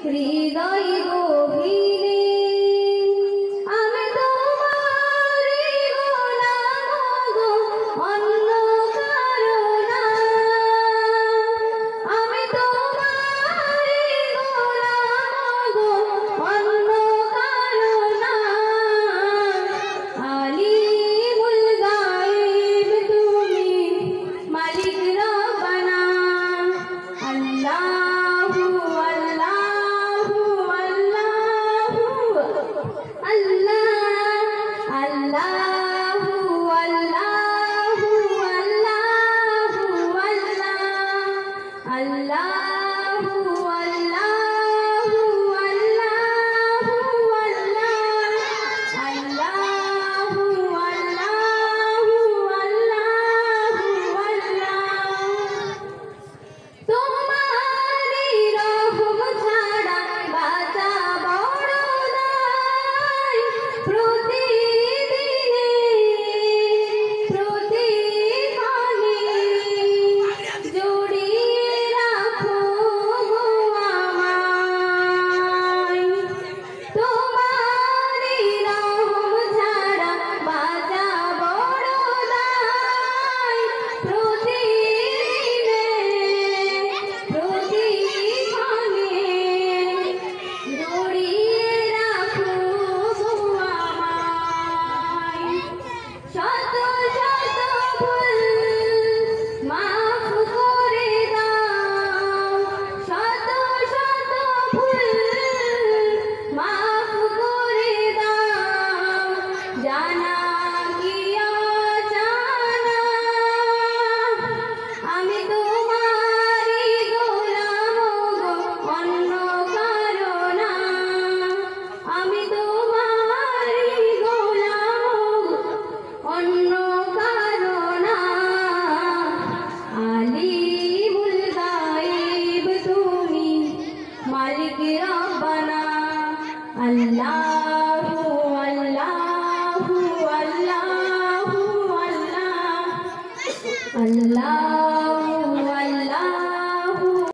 হৃদয় গভীরে আমি তোমারই গোলাম গো, অন্য কারো না। আমি তোমারই গোলাম গো, অন্য কারো না। আলিমুল গায়ব তুমি, মালিক রব্বানা। আল্লাহু আল্লাহু আল্লাহু আল্লাহ, আল্লাহু আল্লাহু আল্লাহু আল্লাহ, আল্লাহু আল্লাহু আল্লাহু আল্লাহু আল্লাহু আল্লাহ। তোমারি রহম ছাড়া বাঁচা বড় দায়। প্রতিদিনে প্রতিক্ষণে জড়িয়ে রাখো গো আমায়। তোমারি রহম ছাড়া বাঁচা বড় দায়। প্রতিদিনে প্রতিক্ষণে জড়িয়ে রাখো গো আমায়। শত শত ভুল মাফ করে দাও, শত শত ভুল মাফ করে দাও। জানা কি অজানা আমি তোমারই গোলাম গো, অন্য কারো না। আমি তোমারই গোলাম গো, অন্য কারো না। আলিমুল গায়ব তুমি, মালিক রব্বানা। আল্লাহু আল্লাহু আল্লাহু আল্লাহ, আল্লাহ